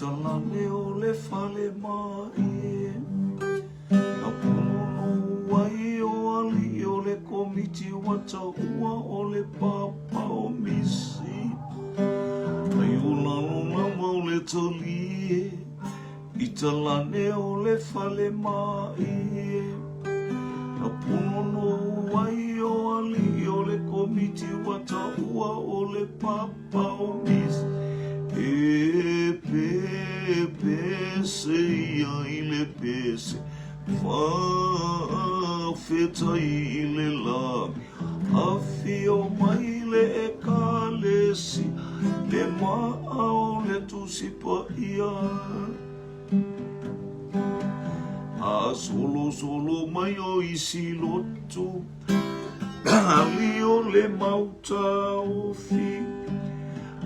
Italane ole fale mai Na puno wai o ali ole komiti wata ua ole papa o misi Ayulano na maule tolie Italane ole fale mai Na puno wai o ali ole komiti wata ua ole papa o misi Pese ia ile pese Fa feta ile la Afio maile e kalesi Le maa le tusipa ia A solo mai o isi lotu Alio le mauta o fi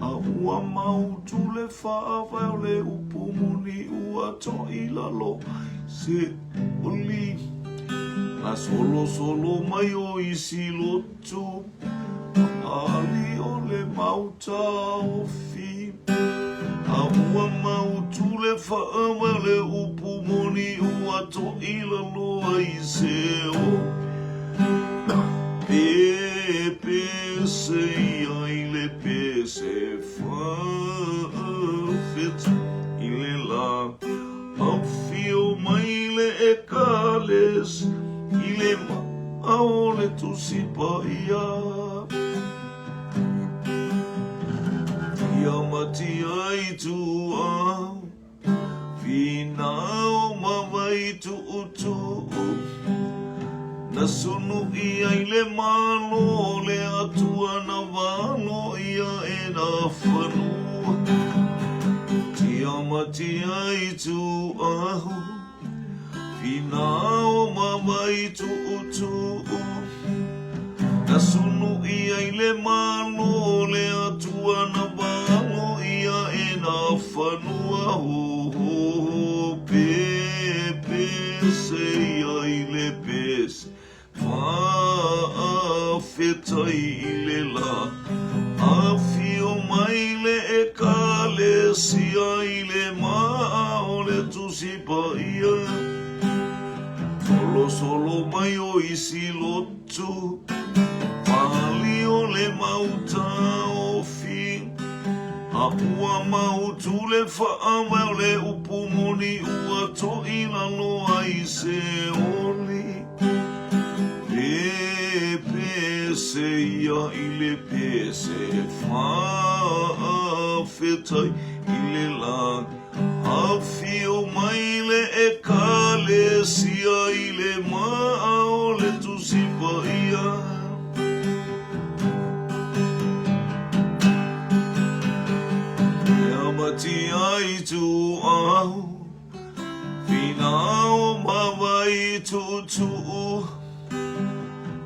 A ua mautu le whaawau le upumuni ua to ilalo se oli A solo mai o isi lotu Ali o le mauta o fi A ua mautu le whaawau le upumuni ua to ilalo ai se o Pese ia ile pese fit ile la Afio maile e kales ile ma aole tu sipa ia Tiamati ai tu au Finao mawai tu utu Na sunu ia ile malo le atua na walo ia e na whanua Tiamati ai tu ahu Finao mawai tu utu Na sunu ia ile malo le atua na walo ia e na whanua Pese ia ile pese Feta ile la Afio maile e kalesi ile maole tusipa ia Solo mai o isi lotu Pali o le mauta o fi Apua mautu le whaamau le upumuni ua to ilalo ai se oli Pese ia ile pese Feta ile la Afio maile e kalesi ile maole tusipa ia Yamati ai tu au Finao mawai tu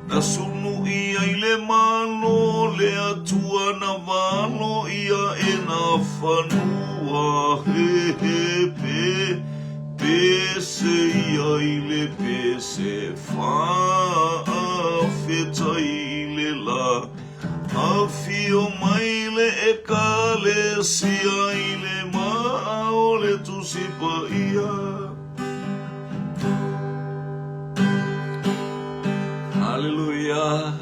Na sunu ia ile malo le atua na walo ia e na whanua Pese ia ile pese Feta ile la Afio maile e kalesi ile maole tusipa ia Hallelujah,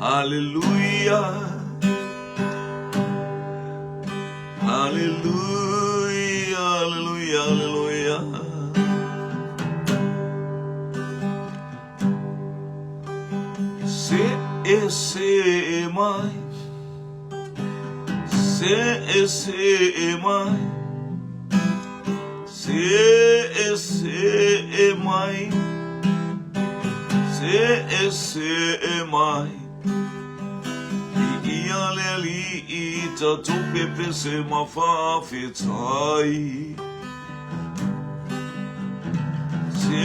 hallelujah, hallelujah, hallelujah, hallelujah. Se mai, se mai, se mai. Se mai Ia le li ita toke pese mawhawhetai Se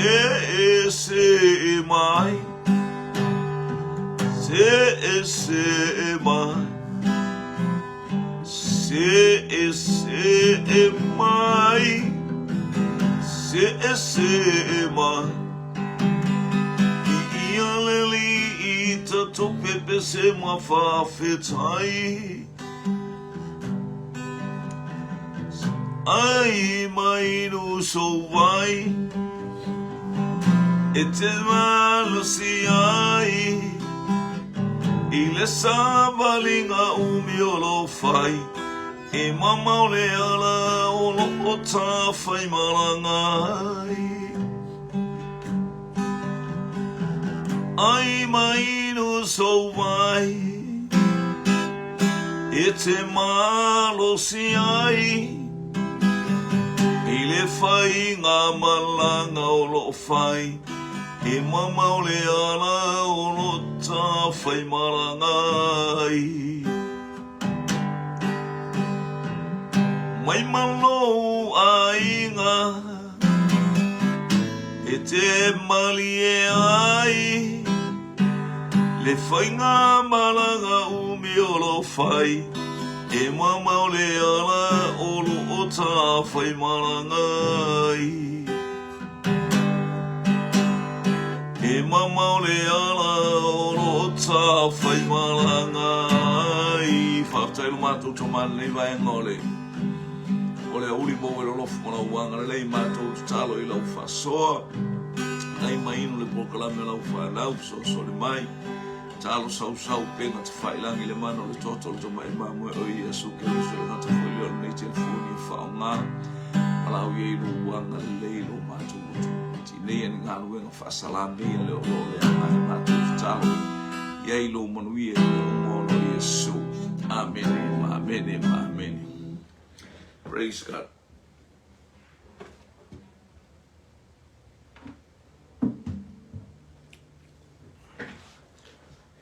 mai Se mai Se mai Se mai Ita tope pese mawhawhetai ai mai no so vai e te malo si ai i le savalinga umiolo fai e mama o le ala o lo o ta fai malangai ai mai no so vai e te malo si ai i le fai ngā malanga o lo fai e mama o le ala o lo ta fai malangai mai malo ainga e te mali e ai le fai ngā malanga umi o lo fai e mama o le ala o lo o ta fai malangai e mama o le ala o lo o ta fai malangai whakatailu mātou to mana nei vai ngole o le uri mo e lofu mona uanga le lei mātou to talo i lau whasoa nei mai inu le pokalame lau whanau so le mai talo sau pena te whailangi le mano le totolo to mai mamu e o Iesu ke riso le ngata whulio le nei telefoni whaonga alau i eilu uanga le leilo mātou utu ti nei ani ngā luenga whasalami le o le angai mātou to talo i eilu manui e le umono Iesu amen amen amen praise God.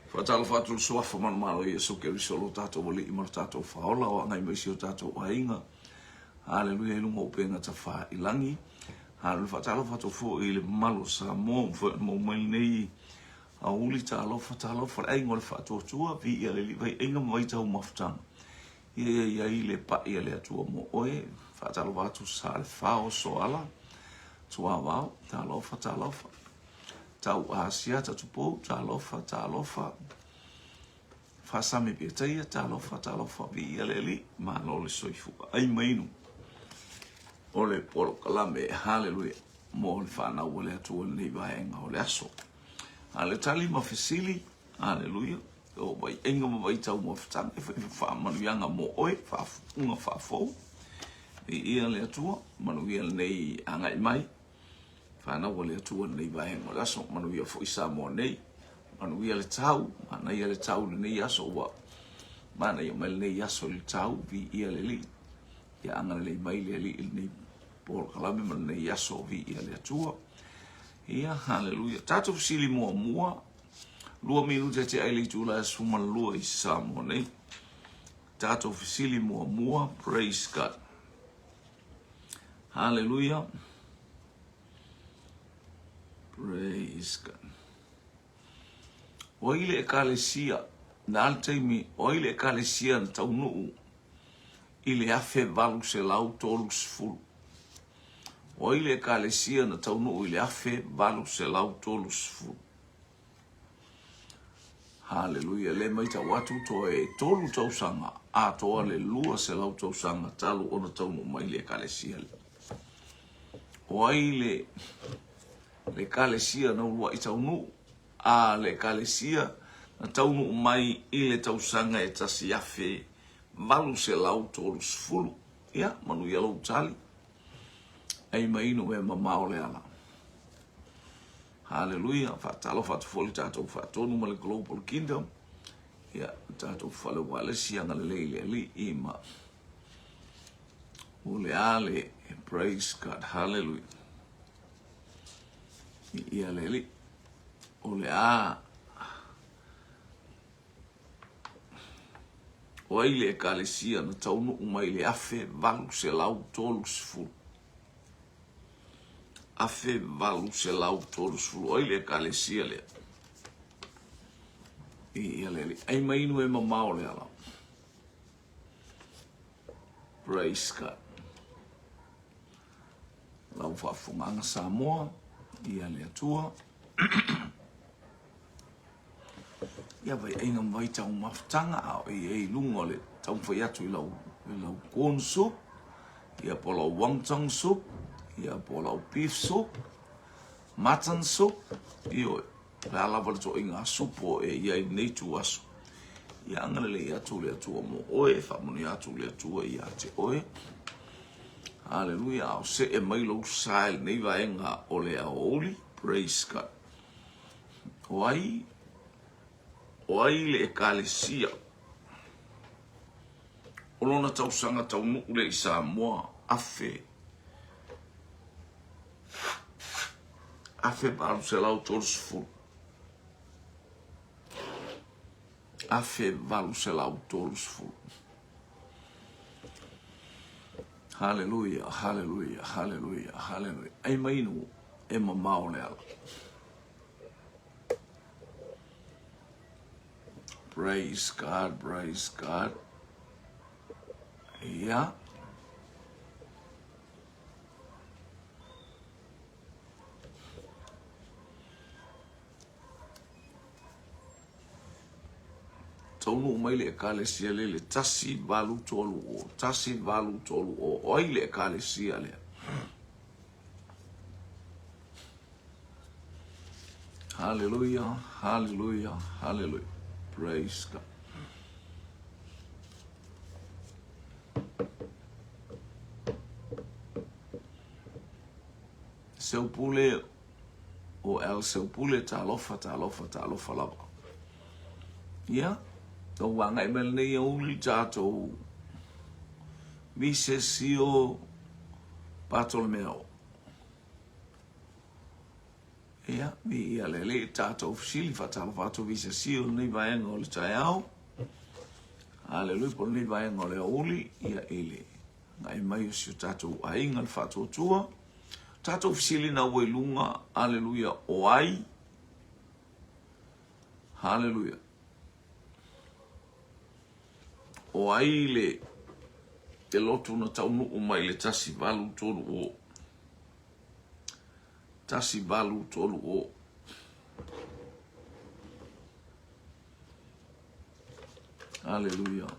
Fatalo fatu soafa malo Iesu ke riso lo tatou wali i mara tatou whaola o angai maisi o tatou ainga. Hallelujah ilu mo penga ta wha ilangi. Hallelujah fatalo fatu fo i le malo sa mo mai nei a uli talo fatalo fa aingo le fatu tua vi i le vai inga mai tau maftanga. Ia i le pa i le atua mo oe fatalo fatu sa le fao so ala. Tua wao talo fatalo fa. Tau asia tatupo talofa fasame pietai talofa vi aleli malo le soifu ai mainu ole polo kalame hallelujah mo le fana ole atu nei vaenga ole aso ale tali mafisili hallelujah o vai enga mo vai tau mo ftan e fa manu yanga mo oe fa unga fa fo vi ale atu manu nei anga mai Fana wale atua nei vaenga o aso manu ia fo isa mo nei manu ia le tau mana ia le tau le nei aso wa mana ia mai nei aso le tau vi ia le li ia anga le mai le li nei por kalame manu nei aso vi ia le atua ia hallelujah tatu sili mo mua lua minuta te ai le tula suma lua isa mo nei tatu sili mo mua praise God hallelujah praise God. Oile ekalesia na altaimi oile ekalesia na taunuu ile afe valu se lau tolus fulu. Oile ekalesia na taunuu ile afe valu se lau tolus fulu. Hallelujah. Le maita watu to e tolu tausanga a toa le lua se lau tausanga talu ona taunu maile ekalesia. Oile le kalesia na ulua i taunu a le kalesia na taunu mai i le tausanga e tasi afe valu se lau tolus fulu ia manu ia lau tali ai mainu e mamao le ala hallelujah fatalo fatu foli tatou fatonu ma le global kingdom ia tatou fale wale sianga le leile li ima ule ale praise God hallelujah ia leli ole a oile kalesia na taunu umai le afe valu se lau tolus fulu afe valu se lau tolus fulu oile kalesia le ia leli ai mainu e mamao le ala praise God lau fafunganga Samoa ia le atua ia vai ainga mai tau maftanga au e lungo le tau fai atu i lau konso Ia polau wonton soup, ia polau beef soup, mutton soup, io la lava to inga supo e ia nei tu aso. Ia ngana le ia tu le tu mo oe fa mo ia tu le tu ia te oe. Hallelujah. Au se e mai lo sai nei va enga o le aoli. Praise God. Oai le ekalesia. O lona tausanga tau nuku le i Samoa afe balu se lau tolus fulu. Afe balu se lau tolus fulu. Hallelujah, hallelujah, hallelujah, hallelujah. Ai mainu e mamao le ala. Praise God, praise God. Yeah. Tonu mai le ekalesia le tasi valu tolu o oi le ekalesia le. Hallelujah, hallelujah, hallelujah. Praise God. Seu pule o el seu pule talofa lava. Yeah. Tau wanga e mele nei uli tātou mise sio Bartolomeo. Ia, mi ia lele tātou fsili whatala whatou mise sio nei vaenga o le tai au. Hallelujah, po nei vaenga o le uli, ia ele. Ngai mai o sio tātou ainga le whatou tua. Tātou fsili na wailunga, hallelujah, o ai. Hallelujah. O ai le lotu na tau nuku mai le tasi valu tolu o. Tasi valu tolu o. Hallelujah.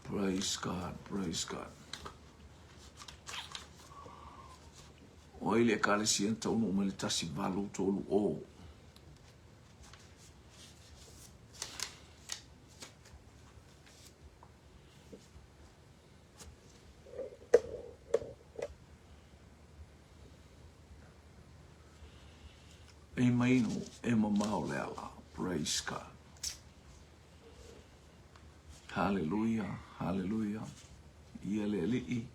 Praise God, praise God. O ai le kalesi en tau nuku mai le tasi valu tolu o. E mainu e mamao le ala. Praise God. Hallelujah, hallelujah. Ia le li'i.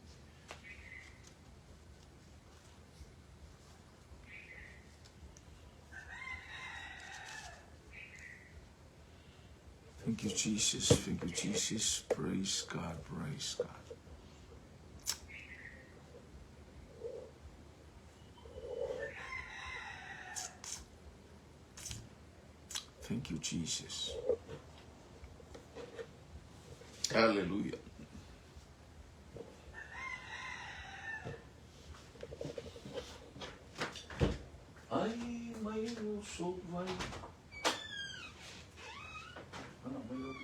Thank you, Jesus. Thank you, Jesus. Praise God, praise God. Thank you, Jesus. Hallelujah. Ai, mai no so vai. Ana mai o.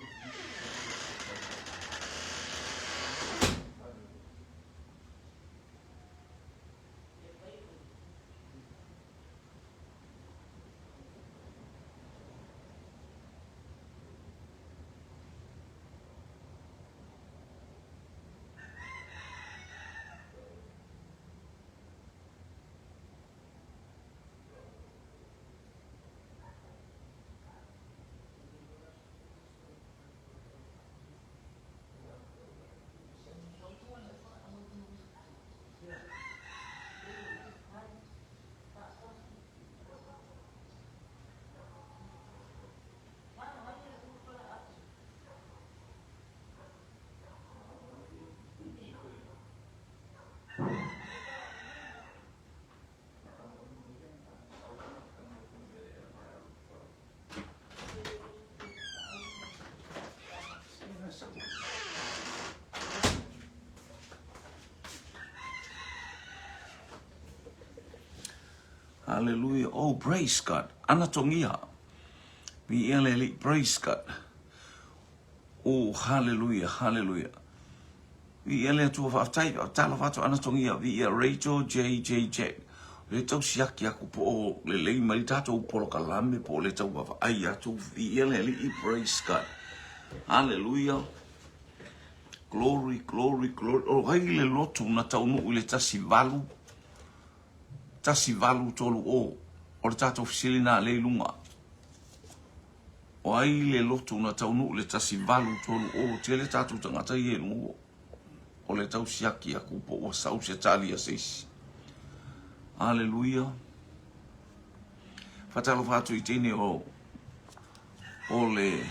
Hallelujah. Oh, praise God. Anatongia. Praise God. Oh, hallelujah, hallelujah. Vi ele tu fa tai tala fa ana tongia vi Rachel JJJ. Le tau siaki aku po le mai tatou polo kalame po le tau fa ai atu vi ele li praise God. Hallelujah. Glory, glory, glory. O hai le lotu na tau nu le tasi valu. Tasi valu tolu o. O le tatou fisilina le lunga. O ai le lotu na tau nu le tasi valu tolu o. Te le tatou tangata i e lungo. O le tau siaki aku po o sau se tali a seisi. Hallelujah. Fatalo fatu i tene o le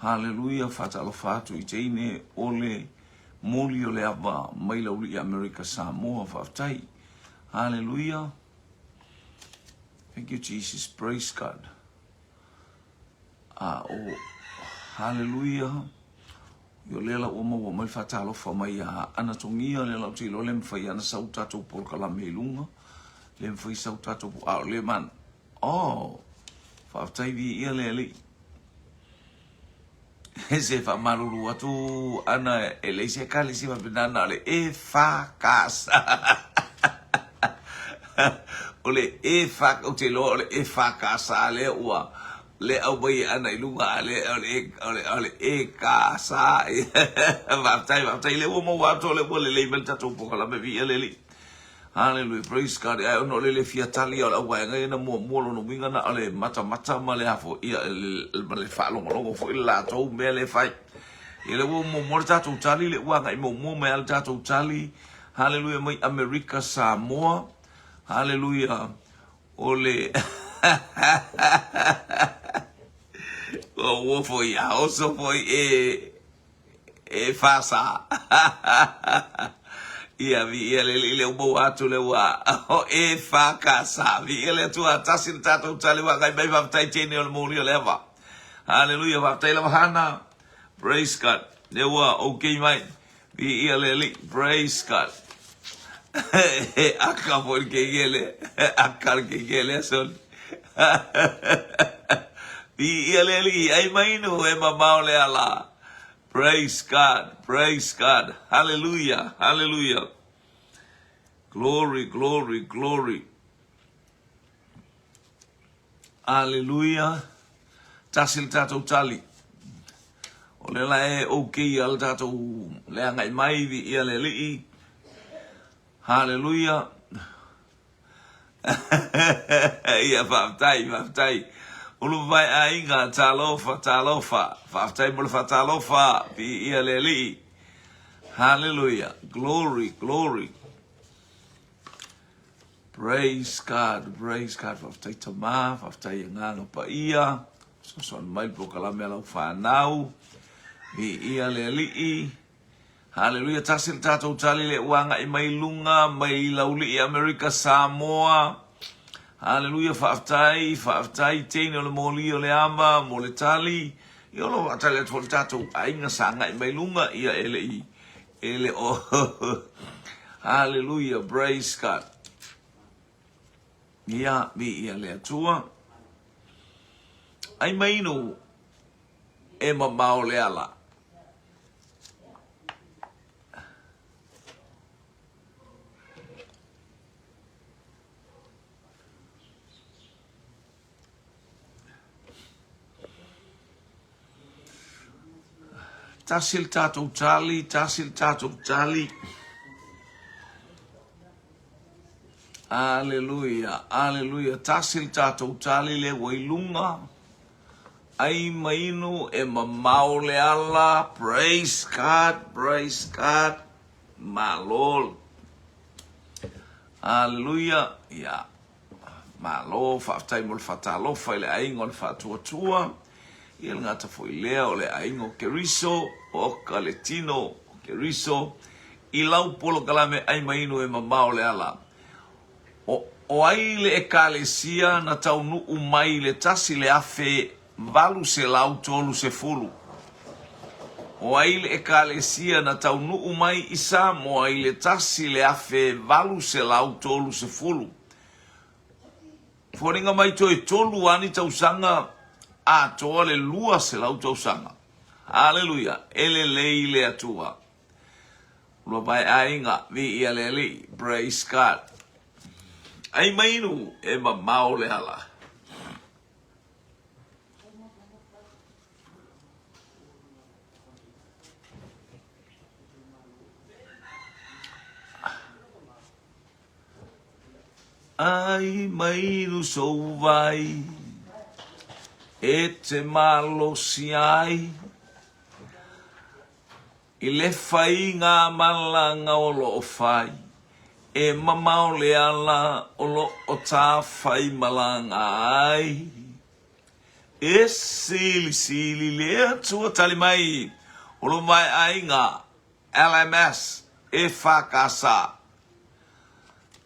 Hallelujah. Fatalo fatu i tene o le moli o le ava maila uli America Samoa fatai. Hallelujah. Thank you, Jesus. Praise God. Hallelujah. Yo lela o mo mai fatalo fa mai ana tongia lela ti lo lem fa ana sauta to por kala melunga lem fa sauta to le man fa tai vi ele ese fa maruru atu ana ele se kali si va benana le e fa casa ole e fa o te lo le e fa casa le ua le au bai ana i lunga le e casa va tai le mo wa to le le bel tato po kala me vi le hallelujah praise God ai no le fiatali o wa ngai na mo lo no minga na ale mata ma le afo ia le fa lo fo la to me le fai ile mo tato tali le wa ngai mo me al tato tali hallelujah mai America Samoa hallelujah ole o foi also foi fasa ia vi ele o atu le wa e fa casa vi ele tu atasin tato tali wa kai bai va tai tene o mori leva hallelujah va tai leva hana praise God le wa okay mai vi ele praise God aka porque ele aka que ele son vi ele ai mai no e mamau le ala. Praise God, praise God, hallelujah, hallelujah, glory, glory, glory, hallelujah. Tasil tato tali o le la e okay al tato le ngai mai vi ele hallelujah. Ia faftai ulu vai ainga talofa faftai mul fatalofa bi ia leli hallelujah glory praise God faftai tama faftai ngano pa ia so mai po kala mela fanau bi ia leli hallelujah tasil tato tali le wanga i mai lunga mai lauli i America Samoa hallelujah faftai tene o le moli o le ama mo le tali i olo atale tol tato ainga sanga i mai lunga ia ele o hallelujah praise God ia bi ia le atua ai mai no e mamao le ala tasil tato tali hallelujah tasil tato tali le wailunga ai mainu e mamau le ala praise God malol hallelujah ya malo faftai mul fatalo fai le aingon fatuatua il ngata foi leo le aingo keriso o kaletino keriso i lau polo kalame ai mainu e mamao le ala o ai le ekalesia na taunu umai le tasi le afe valu se lau tolu se fulu o ai le ekalesia na taunu umai isa mo ai le tasi le afe valu se lau tolu se fulu foringa mai to e tolu ani tausanga a toa le lua se lau tausanga. Hallelujah. Ele leile atua. lo vai ainga vi ialeli praise God ai mainu e mamau le ala ai mainu so vai e te malo si ai i le whainga malanga o lo o whai e mamau le ala o lo o tā whai malanga ai e sili lea tua tali mai o lo mai ainga LMS e whakasa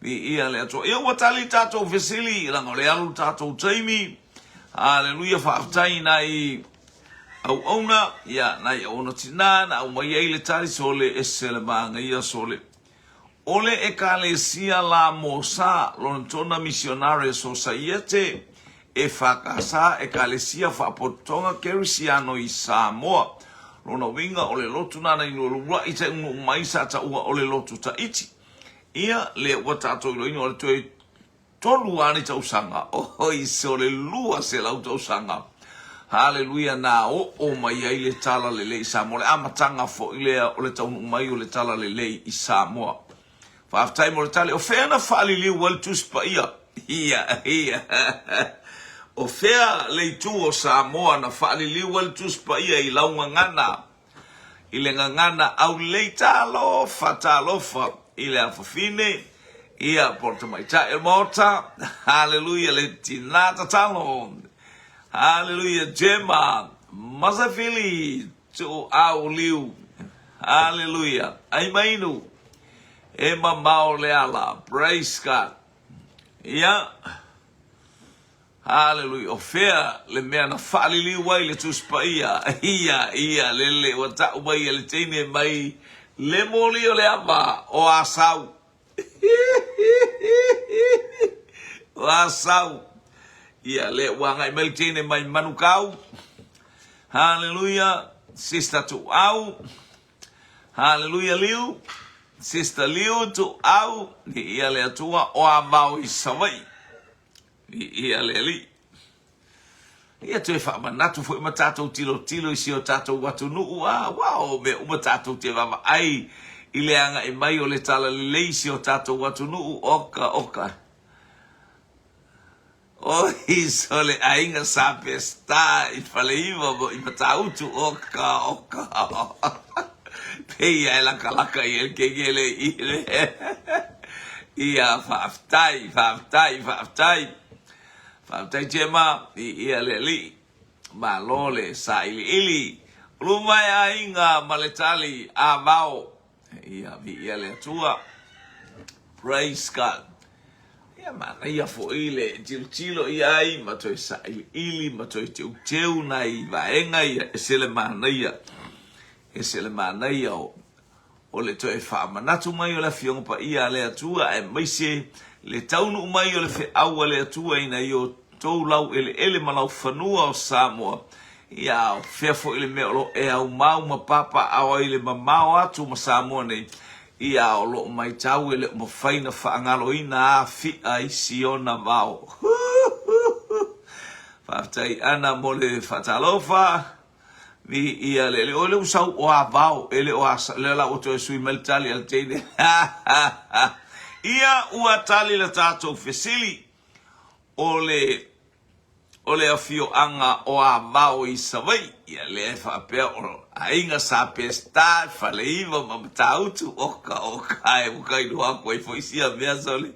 vi ia le atua ia watali tatou vesili langa le alu tatou taimi haleluia whaafitai nai au auna ia nai auna tina na au mai eile tali sole e sele maanga ia sole ole e kalesia la mosa lontona missionare society e whakasa e kalesia whapotonga kerisiano i Samoa lona winga ole lotu nana inu lua i te unu maisa ta ua ole lotu ta iti ia le watato ilo ino ole tue tolu ani tau sanga o iso le lua se lau tau sanga haleluia na o mai ai le tala le i Samoa le amatanga fo ilea o le tau mai o le tala le i Samoa whaaftai mo le tale o whea na whaalili wal tuspa ia o whea le tu o Samoa na whaalili wal tuspa ia i launga ngana i le ngana au le talofa i le afafine ia porta maita e mota haleluia le tinata talo haleluia jema masafili tu au liu haleluia ai mainu e mamau le ala praise God ia haleluia o fea le mea na whaalili wai le tuspa ia lele wata ubai le teine mai le moli o le ama o asau o asau ia le wanga i mai teine mai manukau haleluia sister tu au haleluia liu sister liu tu au ni ia le atua o amau i sawai ia le li ia tu e whaamanatu fo i matatou tilo isi o tatou watu nuu wao me uma tatou te wama ai i le anga i mai o le tala le leisi o tatou watu nuu oka o iso le ainga sape sta i whale iwa mo i matautu oka peia e laka i el kegele i le ia whaaftai jema i ia le li ma lole sa ili lumai ainga maletali a vao ia vi ia le atua praise God ia mana ia fo ile tilo ia ai ma toi sa ili ma toi teu nai vaenga ia esele mana ia o le toi whaamanatu mai o le fionga pa ia le atua e maise le taunu mai o le fe aua le atua ina i o tou lau ele malau whanua o Samoa ia o fefo ele mea lo e au mau ma papa awa ile mamau atu ma Samoa nei ia o lo mai tau ele ma whaina whaangalo ina a fi ai siona mau whaftai ana mo le whatalofa vi ia le o le usau o a vau ele o a le la o to sui meltali al teine ia ua tali le tatou fesili o le afio anga o a vau i savai ia le whapea o ainga sa pesta fale iwa mamatautu oka e ukai nua koe i foisia mea sole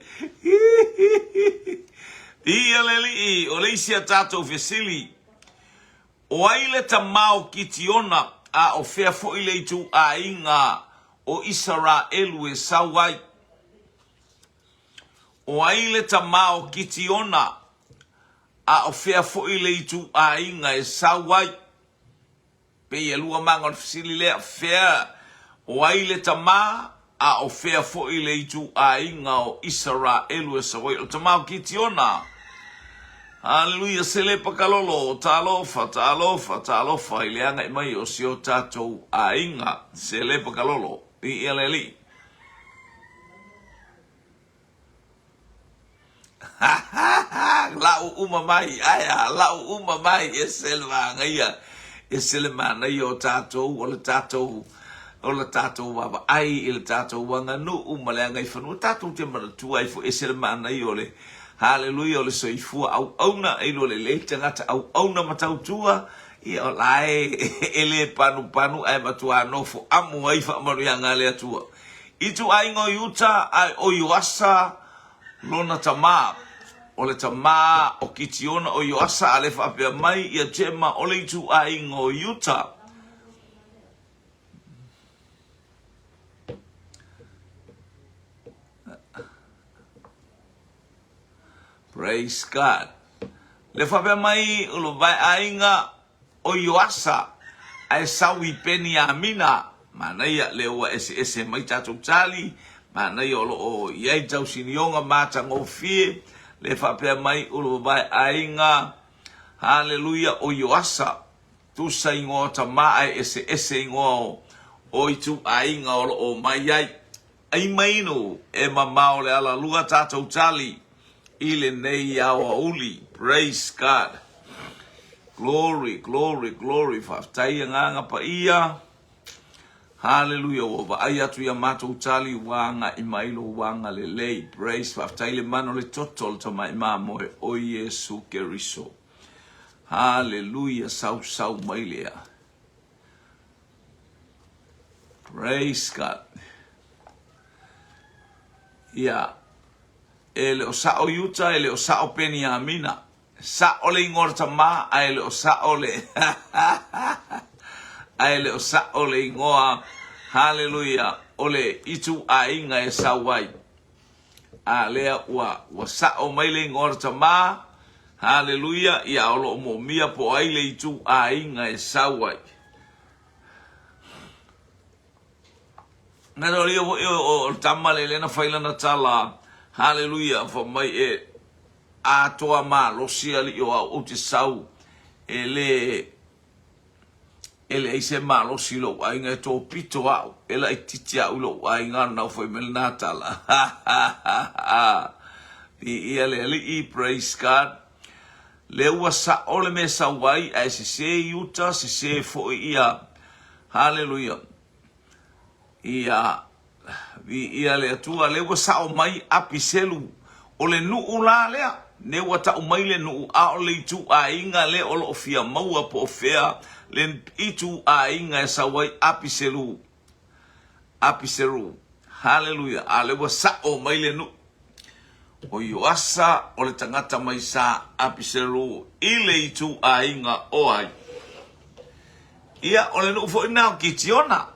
ia le li o le isia tatou fesili o aile ta mau kitiona a o fea fo ile itu a inga o Israelu e sawai. O aile ta mau kitiona a o fea fo ile itu a inga e sawai. Pe ye lua manga o fisili lea fea. O aile ta ma a o fea fo ile itu a inga o Israelu e sawai. O ta mau kitiona. Hallelujah, selepa kalolo, talofa, ileanga imai o sio tatou a inga, selepa kalolo. Ieleli. Lau umamai aya lau umamai eselva ngaya eselma na yo tato o tato baba ai il tato wanga no umale ngai fanu tato te mara tu ai fo eselma na yo le haleluya le soifu au na ilo le tangata au na matau tua i o lai ele panu ai matua no fo amu ai fa maru yanga le tua itu ai ngo yuta ai o yuasa lona tama o le tama o kitiona o yuasa ale fa pe mai ia tema o le itu ai ngo yuta praise God le fa pe mai o lo vai ainga o yuasa ai sawi peni amina mana ia le o ese mai tatu tali mana ia o ia tau sinionga mata ngo fie le fa pe mai o lo vai ainga haleluya o yuasa tu sai ngo ta mai ese ngo o itu ainga o mai ai mai no e mama o le ala lua tatu tali ile nei ya o uli praise God. Glory, glory, glory. Faftai nganga pa ia. Hallelujah. Wa aya tu ya mato utali wanga imailo wanga lelei. Praise. Faftai le mano le totol to mai mamo o Yesu Keriso. Hallelujah. Sau mailea. Praise God. Ya. Ele o sao yuta, ele o sao peni amina. Sa ole ngorta ma aile o sa ole aile o sa ole ngoa hallelujah ole itu ainga e sawai alea wa sa o maile ngorta ma hallelujah ia olo mo mia po aile itu ainga e sawai na ro o tamale lena faila na tala hallelujah for mai a toa ma lo sia li o te sau ele ise ma lo silo ai nga to pito au ele ai titia ulo ai nga na foi mel natala ele i praise God le wasa ole me sa wai ai se yuta se fo ia hallelujah ia ia le tua le wasa o mai apiselu ole nu ula lea ne wata umaile nu a ole tu a inga le olo ofia maua po ofea le itu a inga sawai apiseru hallelujah ale wasa o maile nu o yoasa ole tangata mai sa apiseru ile itu a inga o ai ia ole nu fo ina kitiona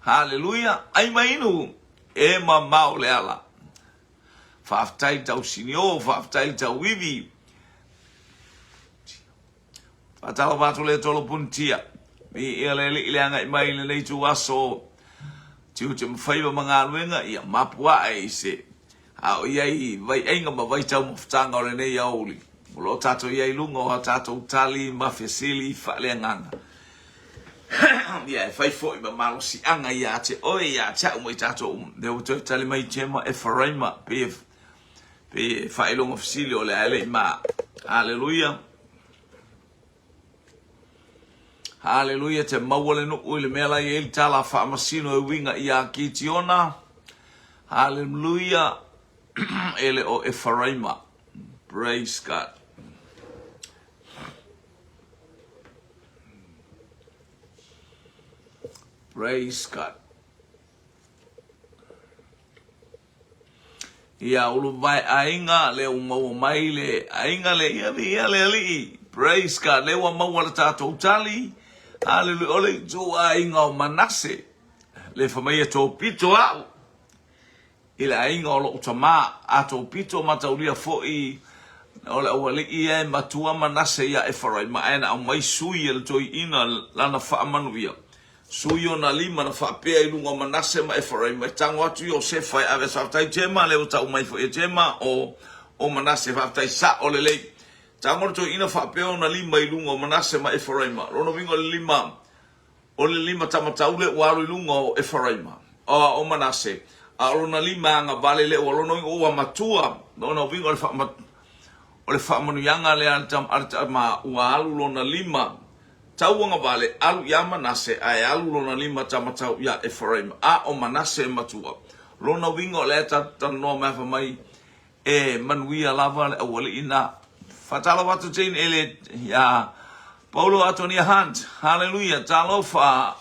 hallelujah ai mainu e mama ole ala Faftai tau sinio, faftai tau wivi. Fatala watu le tolo puntia. Mi ile anga mai le nei tu aso. Tiu te mwhaiwa mga aluenga ia mapua e se. Au iai vai enga ma vai tau mawhtanga o le nei auli. Mulo tato iai lunga o tato utali mafesili fale nganga. Ia e fai foi ma malo si anga ia te oe ia te au mai tato Deo te tali mai tema e faraima pef. Pe failong ofisili ole ale ma hallelujah hallelujah te mawale no ule mela ye tala fa masino e winga ia kitiona hallelujah ele o efaraima praise God praise God ia ulu vai ainga le umau mai le ainga le ia le ali praise God le wa mau ala tato utali hallelujah ole tu ainga o manase le famia to pito au ila ainga o utama ato pito mataulia foi ole ole ia matua manase ia e farai ma ana mai sui el toi ina lana fa manuia suyo na lima na whapea i lunga manase ma e wharai mai tango atu i o se whai awe whaftai tema leo tau mai whai tema o manase whaftai sa o le lei tango to ina whapea na lima i lunga manase ma e wharai ma rono wingo le lima o le 5 tamatau le ua aluilunga o Efraima o Manase a lona 5 nga vale le o lona ua matua lona vinga o le whaamanuianga le ma ua alu lona 5 tauanga vale alu ia Manase ai alu lona 5 tamatau ia Efraima a o Manase matua lona vinga o le tatanoa meafa mai e manuia lava le awali ina fatala watu tein ele ya Paulo Antonia Hunt, hallelujah, talofa,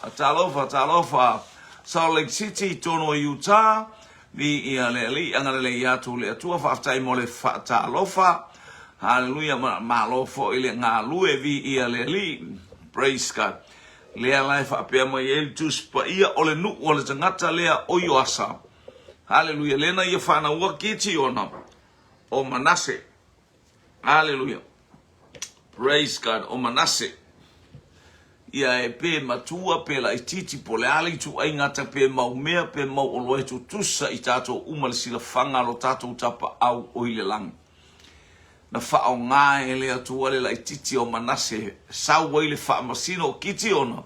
Salt Lake City, tono Utah, vi ialeli, angalele yatu le atua, faftai mole talofa, hallelujah, malofo ile ngalue vi ialeli, praise God. Lea life apea mo yel tuspa ia ole nu ole tangata lea oyoasa, hallelujah, lena ia fana wakiti ona, o Manase, hallelujah. Praise God, o Manase. Ia e pe matua pe la ititi po le ali tu ai ngata pe mau mea pe mau oloe tu tusa i tato umale sila fanga lo tato utapa au o ile lang. Na fao ngā e lea tua le la ititi o Manase. Sau waile faa masino o kiti ona.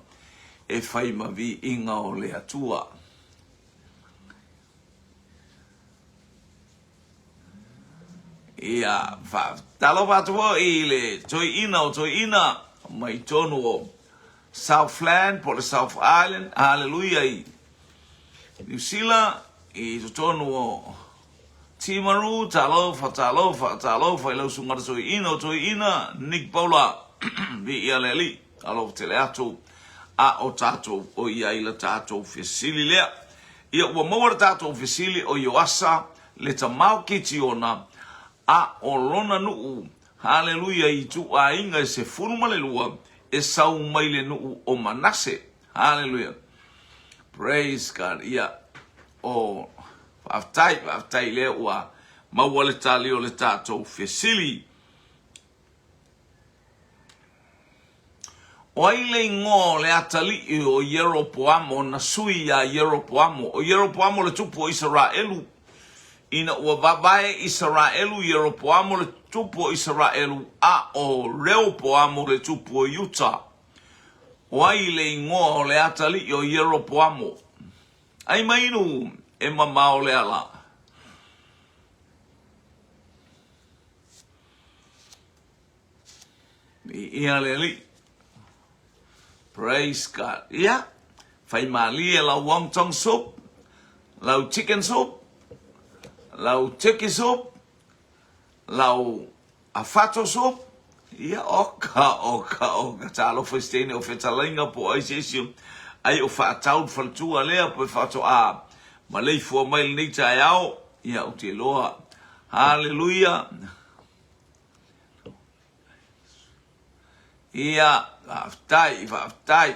E fai mavi inga o lea tua. Ia talo patua i le toi ina mai tonu o Southland po le South Island, hallelujah i New Zealand i tonu o Timaru talofa i lau sungara toi ina Nick Paula vi ia leli alo tele atu a o tato o ia ila tato fesili lea ia ua mawara tato fesili o Ioasa le tamau kiti ona a o lona nuu, hallelujah, i tu a inga e se furumale lua, e sau maile nuu o Manase, hallelujah, praise God, ia, o, aftai lea ua, maua le tali o le tatou fesili. O aile ngō le atali o Yeropoamo, na sui a Yeropoamo, o Yeropoamo le tupu o Israelu, ina ua babae Israelu Yeropoamo le tupu o Israelu a o Rehoboamo le tupu o Utah. O ai le ingoa le atali o Yeropoamo. Ai mainu e mamao le ala. Ia le li. Praise God. Ia. Fai mali e la wonton soup. Lau chicken soup. Lau turkey soup, lau afato soup, ia oka, talo festene o fetalinga po ai sesio, ai o fatau faltua lea po fato a, malei fua mail nita iao, ia o te loa, hallelujah, ia, vaftai,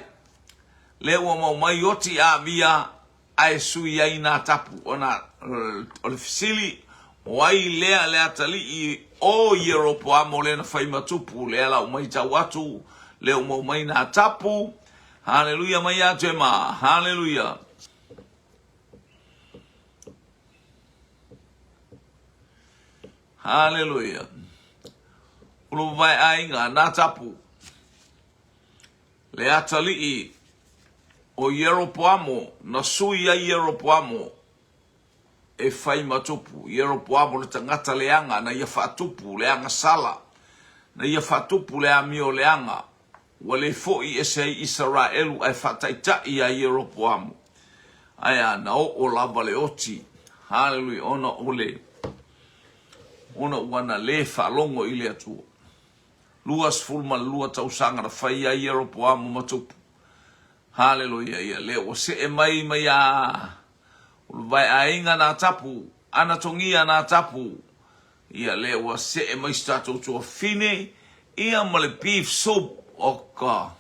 lea ua mau mai oti a via, ai sui ai nā tapu ona o le fisili o ai lea tali i o Yeropoamo le na whai matupu lea lau mai tau atu leo mau mai nā tapu hallelujah mai atu e ma hallelujah ulu vai ai ngā nā tapu lea tali i o Yeropoamo, na sui a Yeropoamo, e whai matupu. Yeropoamo le tangata leanga, na ia whaatupu leanga sala, na ia whaatupu lea mio leanga, wale foi e se Israelu ai whataitai a Yeropoamo. Aia, na o lava le oti, hallelujah, ona uana le whalongo ile atua. Luas fulma lua tausanga na whai a Yeropoamo matupu. Hallelujah, ia leo se e mai a vai ainga na tapu, ana tongia na tapu. Ia leo se e mai stato to fine, ia male beef soup oka.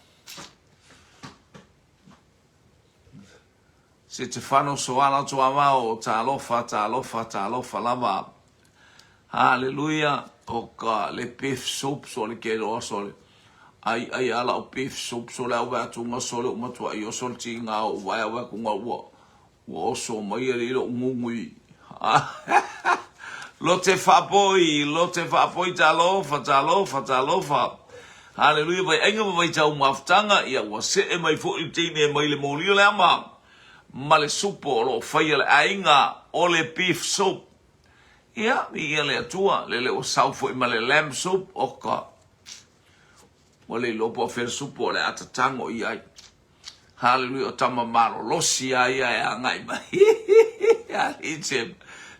Se te whano soala to amao, talofa lava. Hallelujah, oka le beef soup so le kero sole. Ai ala o beef soup so la wa tu ma solo ma tu ai o sol tinga o wa ku nga wo so mai le lo ngui lo te fa poi talofa Haleluya, vai ainga vai tau maftanga ia wa se e mai fo i tine mai le molio le ama. Male supo lo fai le ainga o le beef soup. Ia, ia le atua, le o sau fo i male lamb soup o ka. O le lopo fer supo le atatango i ai. Haleluya, o tama maro losi ai ai angai mai. It's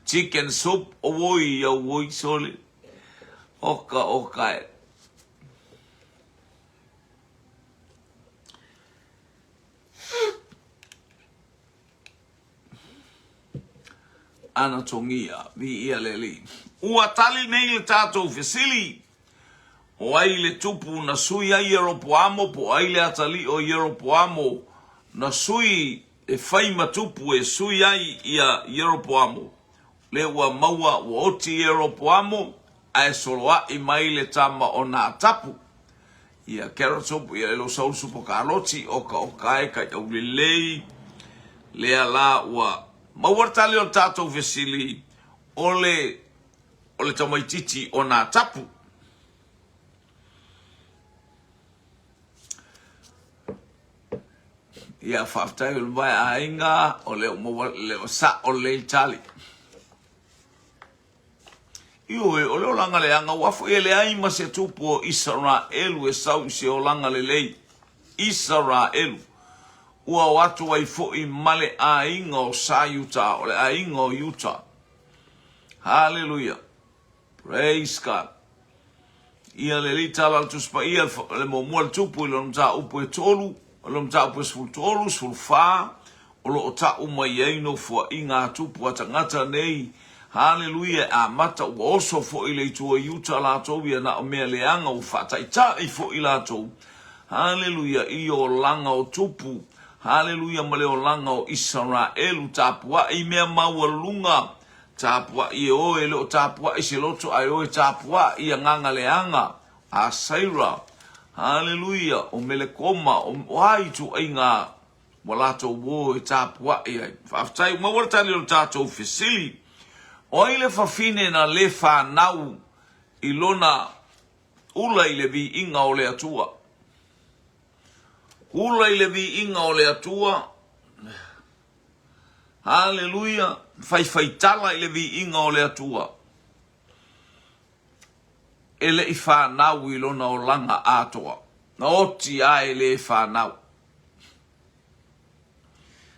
chicken soup o woi sole. Oka. Anatongia, vi ia leli. Ua tali nei le tātou fesili. O ai le tupu na sui ai Yeropoamo, po ai le atali o Yeropoamo. Na sui e fai matupu e sui ai ia Yeropoamo. Le ua maua ua oti Yeropoamo, ai soloa i mai le tama o nā tapu. Ia kerotopu, ia lo sausupo karoti, oka e kai au lelei, lea la ua mawartali o tātou vesili o le tamaititi o nā tapu. Ia whaftai o vai a inga o le sa o le tali. Iu o leo langa le anga wafu e le aima se tupu o Israelu e sau se o langa le lei. Israelu. Ua watu ai fo i male a inga o sa Utah, o le a inga o Utah. Hallelujah. Praise God. Ia le li tala le tuspa ia le mo mua le tupu i lo mta upu e tolu, o lo mta upu e sful tolu, sful faa, o lo o ta umai eino fua inga tupu ata ngata nei. Hallelujah, a mata ua oso fo i le tua Utah la tobia na o mea leanga u fata ita i fo i la to. Hallelujah, i o langa o tupu. Hallelujah, ma le o langa o Israelu tapua i mea maua lunga. Tapua i o e leo tapua i se loto ai o e tapua i a nganga leanga. A saira. Hallelujah, o mele koma, o waitu ai ngā walato wo e tapua i ai. Whaftai, mawaratani o tātou fesili. O ile fafine na le whanau i lona ula i le vi inga o le atua. Ula i le vi inga o le atua. Hallelujah. Whaiwhaitala i le vi inga o le atua. E le i whanau i lona o langa atoa. Na oti ai le i whanau.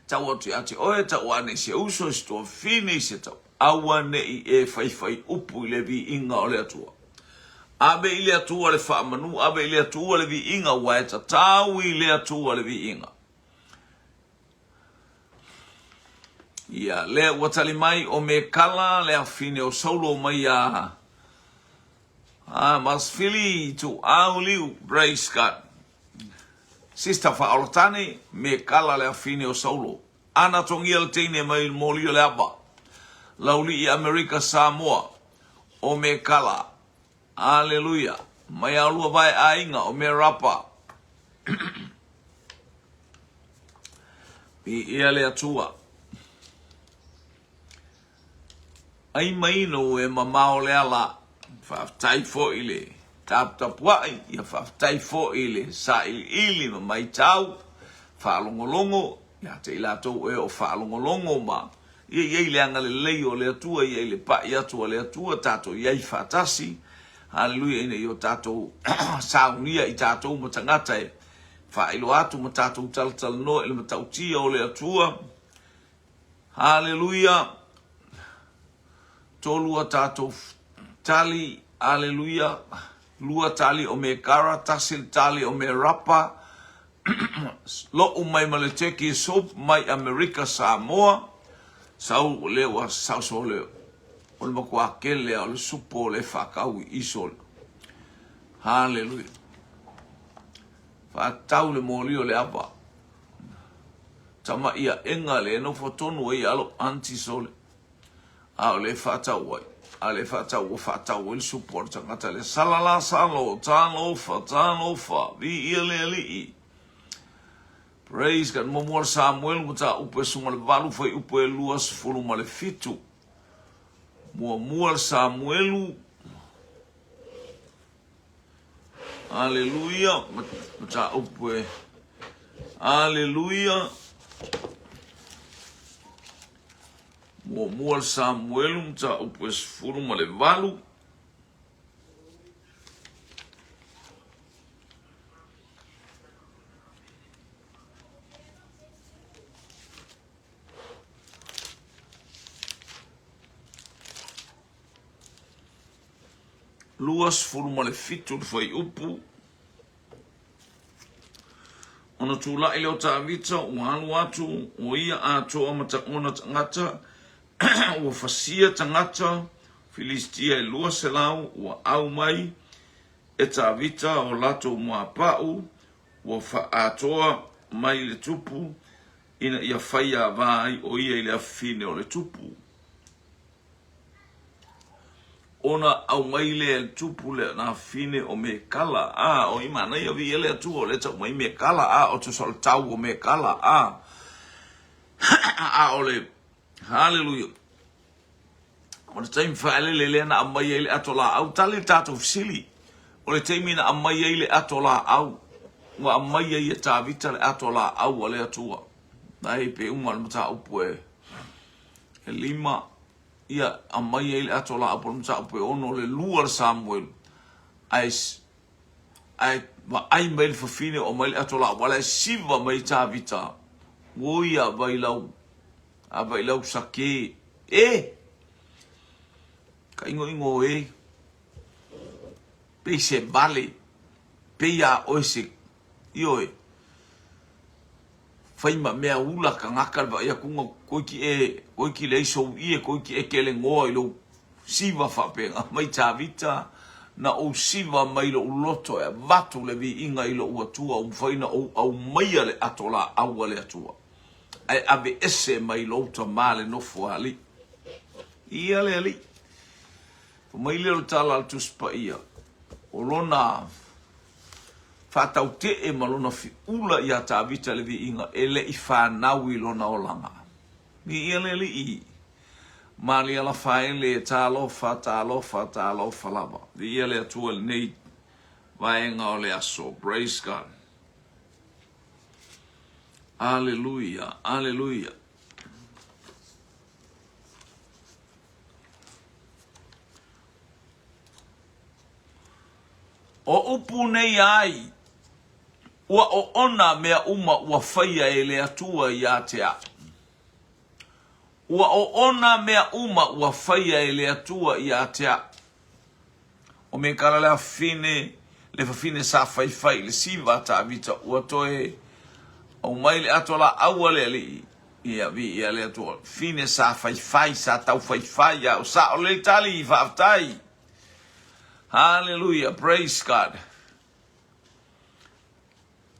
Tau oti ati oe tau ane se uso stua fine se tau. Awa ne i e whaiwhai upu i le vi inga o le atua. Abe i le atua le whaamanu, abe i le atua le vi inga waeta, tau i le atua le vi inga. Ia, lea watali mai o me kala, lea fine o saulo mai a masfili tu au liu, praise God. Sister whaolotane, me kala lea fine o saulo. Ana tongia le teine mai molio le aba. Lauli i Amerika Samoa, o me kala. Hallelujah. Mai alua vai a inga o me rapa. I ia le atua. Ai maino e mamao le ala. Whaftai fo ile. Taptapuai. Ia whaftai fo ile. Sa ili ma mai tau. Whaalongolongo. Ia te ilatou e o whaalongolongo ma. Ia le anga le lei o le atua. Ia le pa i atua le atua. Tato iai whatasi. Hallelujah, ina yo tātou saunia i tātou matangata e whaelo atu ma tātou talatal no ele matautia o le atua. Hallelujah. Tolua tātou tali, hallelujah. Lua tali o me kara, tasil tali o me rapa. Lo umai male teki soup mai Amerika Samoa. Sau lewa, sau so leo. O le makua kele o le supo o le whakau i isol. Hallelujah. Whātau le mōli o le apa. Tama ia enga le no fotonu e alo anti-sole. A o le whātau wai. A le whātau o whātau le supo o tangata le salala salo, tānofa, vi ia le li i. Praise God, Momuar Samuel, muta upe sunga le valu fai upe luas fulu ma le fitu. Mua Samuelu Haleluya. Mata upwe. Haleluya. Mual Samuel mta upwe sfuru male valu. Luas furu male fitu fai upu. Ona tula ile o tawita uhalu watu o ia atoa matakona tangata ua fasia tangata Filistia e lua selau ua au mai e tawita o lato mua pau ua atoa mai le tupu ina ia faya vai o ia ile afine o le tupu. Ona au mai le tupu le na fine o me kala o imana ia vi ele tu o le ta mai me kala o tu sol tau o me kala ole hallelujah. Ona time fale le na mai ele atola au tali tato fsili o le time na mai ele atola au wa mai ia ta vita le atola au ole atua dai pe umal mata upwe e lima ia amai ele atola apon sa pe ono le luar Samuel ai mail fafine o mai atola wala siva mai ta vita woia bailau sake ka ingo pe se vale pe ya oise io faima mea ula ka ngakal ba ia kunga koiki le so koiki e kele ngoi lo siva fa pe mai tavita na o siva mai lo loto e vatu le vi inga ilo uatua faina au mai le atola au le atua ai ave ese mai lo to male no fuali ia le ali mai le tala tu spa ia o lona fatau te e malona fi ula ia ta vita le vi inga ele I whanau I lona o langa. Ni ele I mali ala faele ta alofa lava. Ni ele atua le nei vaenga o le aso. Praise God. Hallelujah. Hallelujah. O upu nei ai ua o ona mea uma ua faia e le atua ia tea. Ua o ona mea uma ua faia e le atua ia tea. O me kala le fine, le fafine sa fai le siva ta vita ua toe o mai le atola aua le li ia vi ia le atua. Fine sa fai sa tau fai ya o sa o le tali I whaftai. Hallelujah, praise God.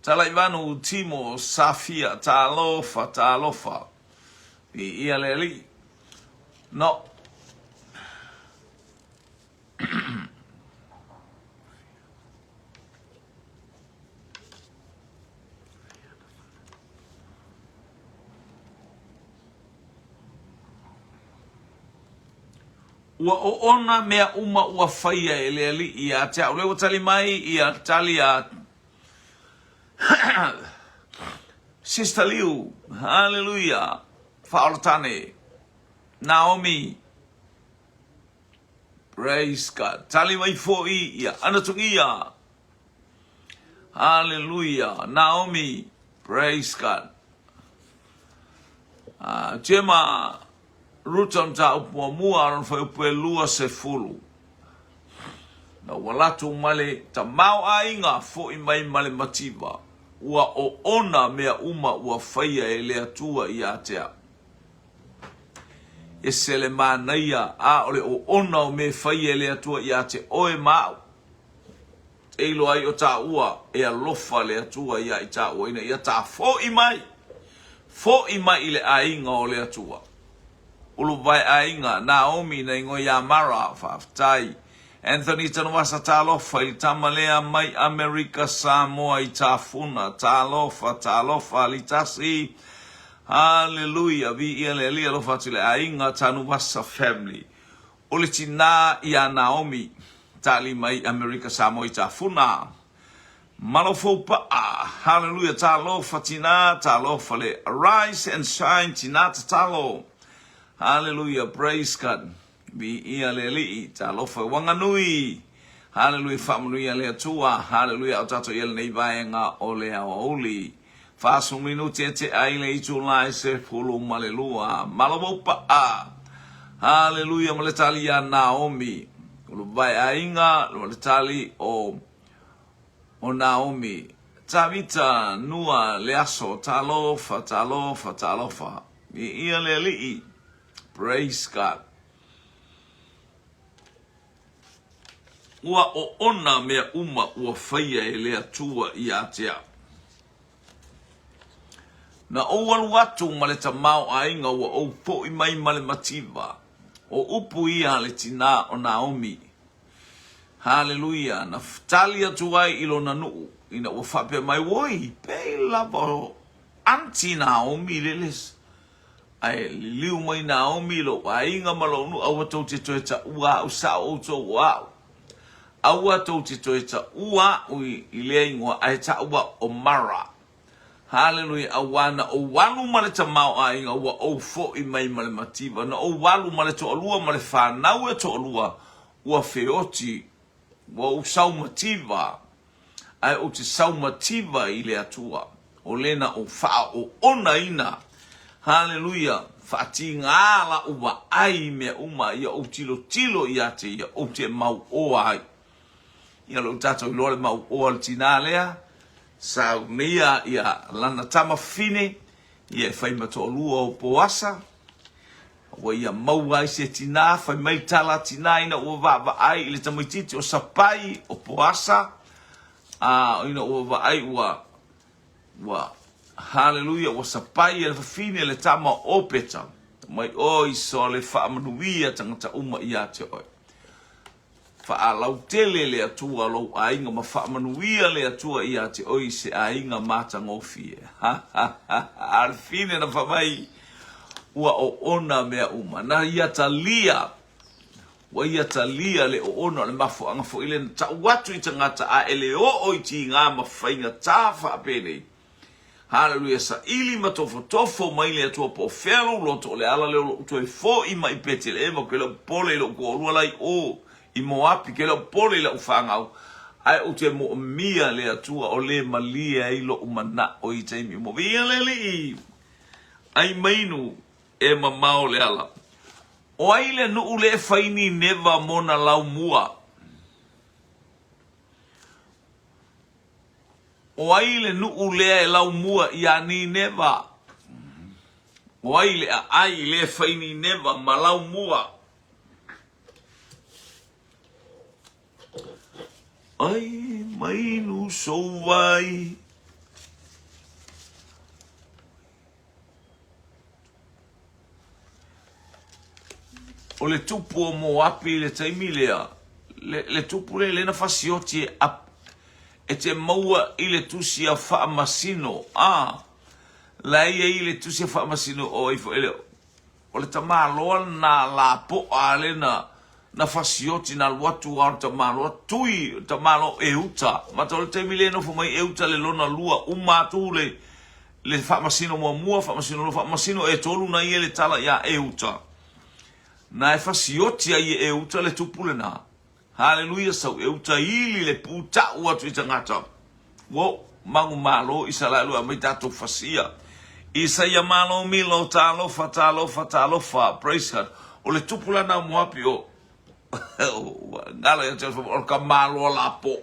Talaivanu Timo Safia talofa. Ia leli. No. Ua o ona mea uma ua faia e leli ia te au leo tali mai ia tali a Sister Liu, hallelujah, Faortane, Naomi, praise God, tali mai foi ia anatungia, hallelujah, Naomi, praise God, Jema Rutam ta upua aron fa upue lua se fulu. Na walatu male ta mau ainga fo I mai male mativa. Ua o ona mea uma ua faia e le atua I atea. E sele manaia ole o ona o me faia e le atua I ate oe mau. Eilo ai o ta ua e alofa le atua I ta ua ina I ta fo I mai. Fo I mai I le ainga o le atua. Ulu vai ainga Naomi na ingo ya mara faftai. Anthony tanwasa talofa I tamalea mai Amerika Samoa I tafuna talofa litasi. Hallelujah. Vi ile lia lofa tile ainga tanwasa family. Uli tina ya Naomi tali mai Amerika Samoa I tafuna. Malofo pa hallelujah talo fatina talo fale arise and shine tina talo hallelujah praise God bi ialeli talo fa wanganui hallelujah family le tua hallelujah tato yel nei vaenga ole oli fa su minuti te aile itulai se fulu malelua malofo pa hallelujah maletali ya Naomi lu vai ainga lu maletali o Naomi, tavita nua leaso talofa. Ia leli. Praise God. Ua o ona mea uma ua whaia e lea tua i atea. Na o walu atu ma le tamau ainga ua o po i mai ma le mativa. O upu ia le tina o Naomi. Hallelujah. Na ftalia tuai ilo na nuu. Ina wafape mai woi. Pei lava anti Naomi leles. Ai liu mai Naomi lo. Ainga malonu awa tau te toeta ua usa o to wau. Awa tau te toeta ua ui ilea ingwa ai ta ua o Mara. Hallelujah. Awana o walu male tamau ainga ua o fo i mai male mativa. Na o walu male to alua male whanau e to alua. Ua feoti. Wa o saumativa ai o te saumativa i le atua o lena o faa o ona ina hallelujah fati ngala uwa ai me uma ia o tilo i ate ia o te mau o ai ia lo tato i lore mau o al tinalea sa nia ia lana tama fine ia fai mato lua o poasa wa ia mau ai se tina fai mai tala tina ina ua va ai ile tamaititi o sapai o poasa ina ua va ai wa hallelujah wa sapai ele fine le tama o peta mai oi so le fa manuia tangata uma ia te oi fa alau tele le atua lo ainga ma fa manuia le atua ia te oi se ainga mata ngofie al fine na fa mai ua o ona mea uma. Na ia talia. Wa ia talia le o ona le mafo anga fo ile ta watu i tangata a ele o iti ngā mawhainga tāwha apene. Hallelujah sa ili matofo mai le atua po whero loto le ala leo lo tue fo i mai pete le ema ke leo pole lo kua rua lai o i moapi ke leo pole le ufangau. Ai o te mo mia le atua o le malia i lo umana o i taimi mo. Via le li ai mainu e mamao le ala. O aile nuu le faini neva mona lau mua. O aile nuu le lau mua ia ni neva. O aile a ai le faini neva ma lau mua. Ai mainu sovai. O le tupu o Moapi le taimi lea. Le tupu le na fasioti e te maua i le tusi a wha masino. La ia i le tusi a wha masino o ifo ele. O le tamaloa na la po a le na fasioti na luatu a tamaloa tui tamalo e uta. Mata o le taimi le no fumai e uta le lona lua umatu le wha masino mua wha masino e tolu na ia le tala ia e uta. Na e fasioti ai e uta le tupule na. Hallelujah sau e uta ili le puta ua tu i tangata. Wo mangu malo isa lalu a maitato fasia. Isa ia malo milo talofa. Praise God. O le tupula na Moapi o. Ngala ya telefon o ka malo la po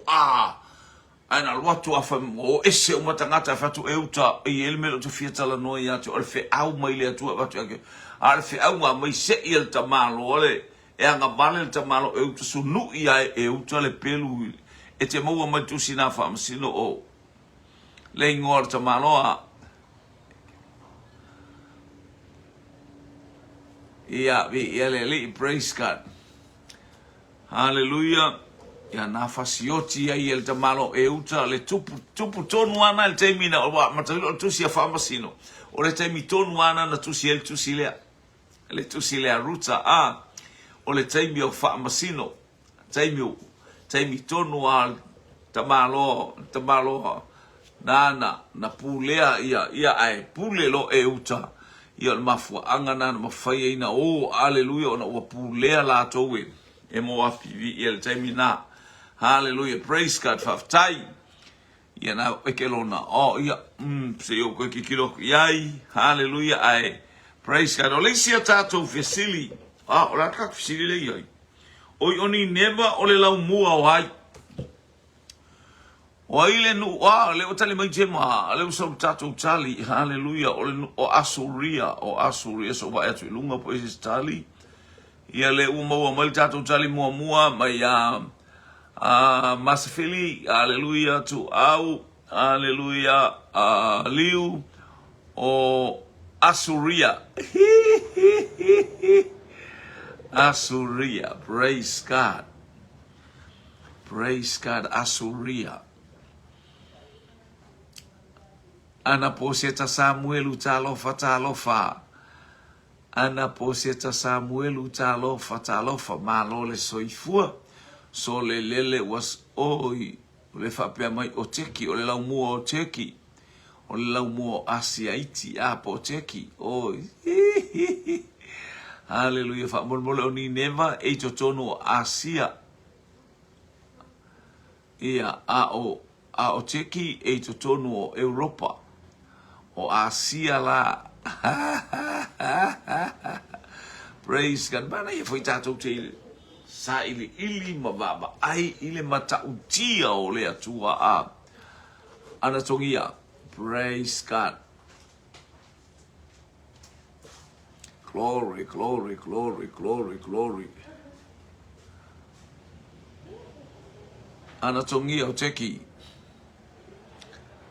Aina luatu a fam o ese o matangata fatu e uta i elmelo tu fiatala no ia te o le fe au mai le tu fatu ake. Al fe au mai se il tamalo ole e anga vale il tamalo e uta sunu ia e uta le pelu e te mo mai tu sina fam sino o le ngor tamalo a ia vi ele praise God. Hallelujah. Ya na fasioti ai el tamalo e uta le tupu tonu ana el temina o matalo tu sia fama sino o le temi tonu ana na tu sia le tu sia ruta o le temi o fama sino temi tonu al tamalo na pulea ia ai pule lo e uta ia mafua angana na mafai ina o haleluya ona wa pulea la towe e mo afi il temina hallelujah praise God faftai ia na ekelona o ia se yo ko kikilo yai hallelujah ai praise God olesia tato fesili ora ka fesili le yai oi oni never ole lau mua o hai o ile nu le otale mai jema le usa tato tali hallelujah ole o asuria so ba etu lunga po isi tali ia le uma mal tato tali mua mai masfili hallelujah tu au hallelujah liu o asuria asuria praise God asuria ana poseta Samuel utalofa ana poseta Samuel utalofa malole soifua so le lele was oi le fapea mai o teki o le lau mua o teki o le lau mua asiaiti po teki oi hallelujah fa mole oni neva e totono asia ia a o teki e totono o Europa o asia la praise God bana ia foi tato te sa ili mababa ai ile mata utia o le atua anatongia praise God glory anatongia o teki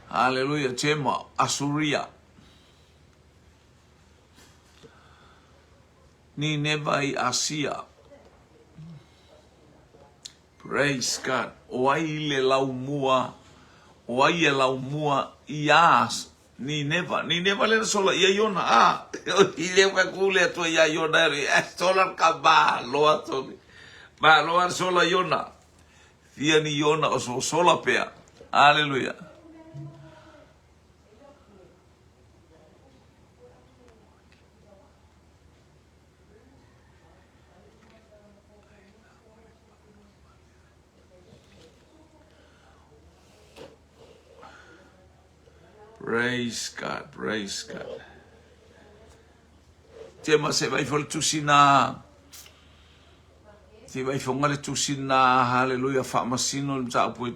hallelujah tema asuria ni nevai asia praise God o ai le laumua ias ni neva le sola ia yona ile kwa kule to ia yona sola kaba loa sola yona via ni yona o sola pea hallelujah praise God tema se vai fol tusina se vai fongale tusina hallelujah famasino mta po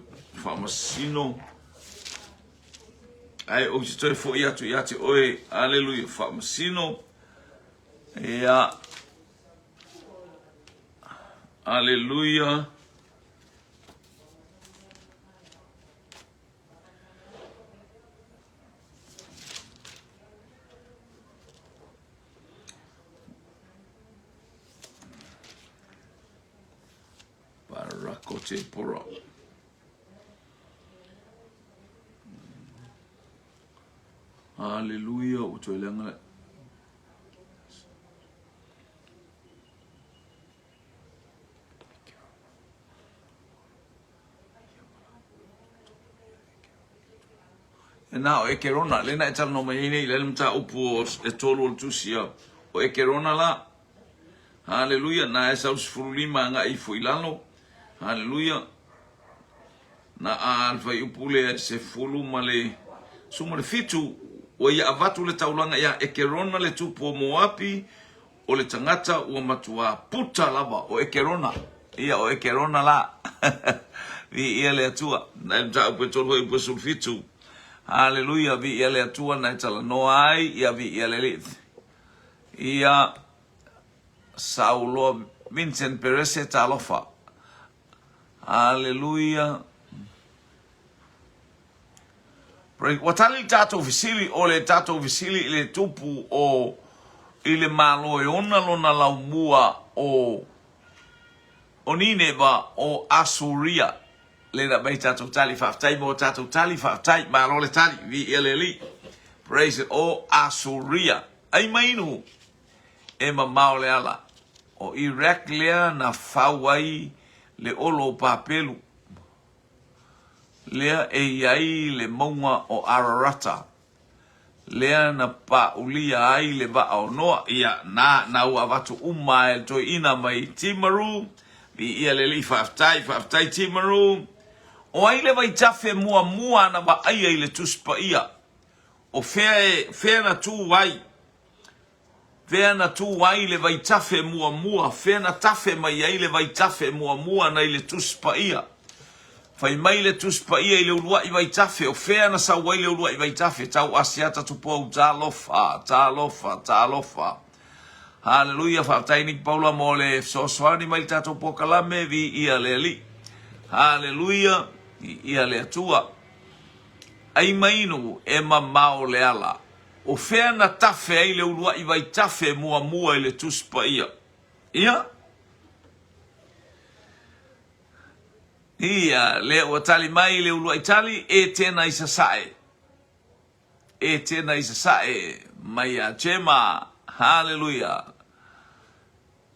famasino ai o se fo yatu oi hallelujah famasino ya hallelujah Rakote poro. Hallelujah. Utoelanga. E na o e kerona, lena e tala no mai nei, lena mta upu e tolu o tusia. O e kerona la, hallelujah, na e sa usfurulima nga i fuilano, hallelujah, na alfa i upule se fulu male, suma le fitu, o ia avatu le taulanga ia e kerona le tupu o Moapi, o le tangata ua matua puta lava, o e kerona, ia o e kerona la, vi ia le atua, na e mta upu e tolu i upu fitu, hallelujah, vi ia le atua na itala noa ai, ia vi ia le lith. Ia Saulo Vincent Perez talofa. Hallelujah. Watali tato visili o le tato visili ile tupu o ile malo e ona lona laumua o Nineva o Asuria. Le da bai tato tali faftai mo tato tali faftai malo le tali vi eleli praise it o Asuria ai mainu e mamao le ala o Iraq lea na fawai le olo papelu lea e iai le maunga o Ararata. Lea na pa ulia ai le va o noa ia na ua watu uma e toi ina mai Timaru, vi ia le li whaftai Timaru. O ai le vai tafe mua na wa ai ai le tuspa ia. O fea na tu wai. Fea na tu wai le vai tafe mua. Fea na tafe mai ai le vai tafe mua na ile tuspa ia. Fai mai le tuspa ia i le ulua i vai tafe. O fea na sa wai le ulua i vai tafe. Tau asiata tupou ta lofa. Haleluia. Whaftai nik paula mo le soaswani mai tato po kalame vi ia le li. Haleluia. Ia le atua. Ai mainu e mamao le ala. O fea na tafe ai le ulua i vai tafe mua i le tuspa ia. Ia? Ia, le ua tali mai le ulua i tali e tena i sasae. E tena i sasae. Mai a chema. Haleluia.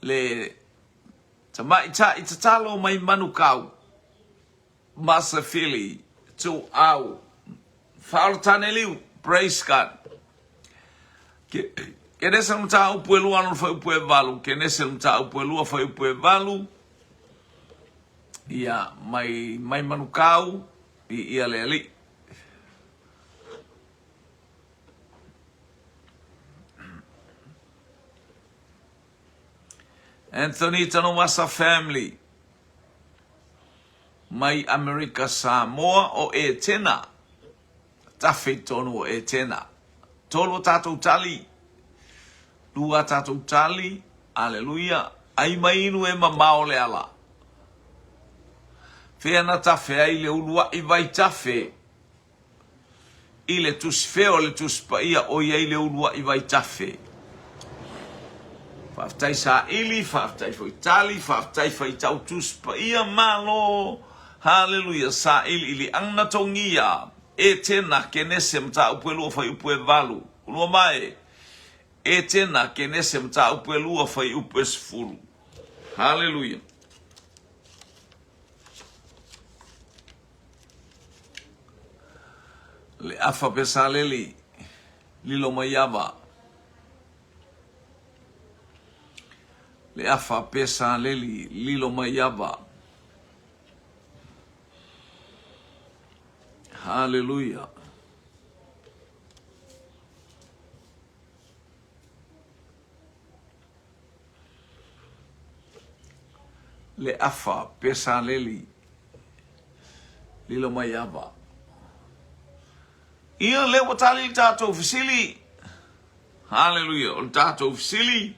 Le tamai ta itatalo mai manukau. Masa fili. Tu au. Faultane liu. Praise God. Ke nese mta upue lua no fa upue valu. Ke nese mta upue lua fa upue valu. Ia mai manukau i ia leli. Anthony Tanomasa family. Mai America Samoa o e tena. Tafe tonu o e tena. Tolo tatou tali. Lua tatou tali. Aleluia. Ai mai inu e mamao le ala. Fea na tafe ai le ulua i vai tafe. I le tusfe o le tuspa ia o iai le ulua i vai tafe. Whaftai sa ili, whaftai fo itali, whaftai fo itau tuspa ia malo. Hallelujah, sa ili angna tongia. E tena ke nese mta upue lua fai upue valu. Ulua mai. E tena ke nese mta upue lua fai upue sfulu. Hallelujah. Le afa pesa leli. Lilo mayaba. Le afa pesa leli. Lilo mayaba. Hallelujah. Le afa pesa leli. Lilo mayaba. Ia le watali tato fisili. Hallelujah. O tato fisili.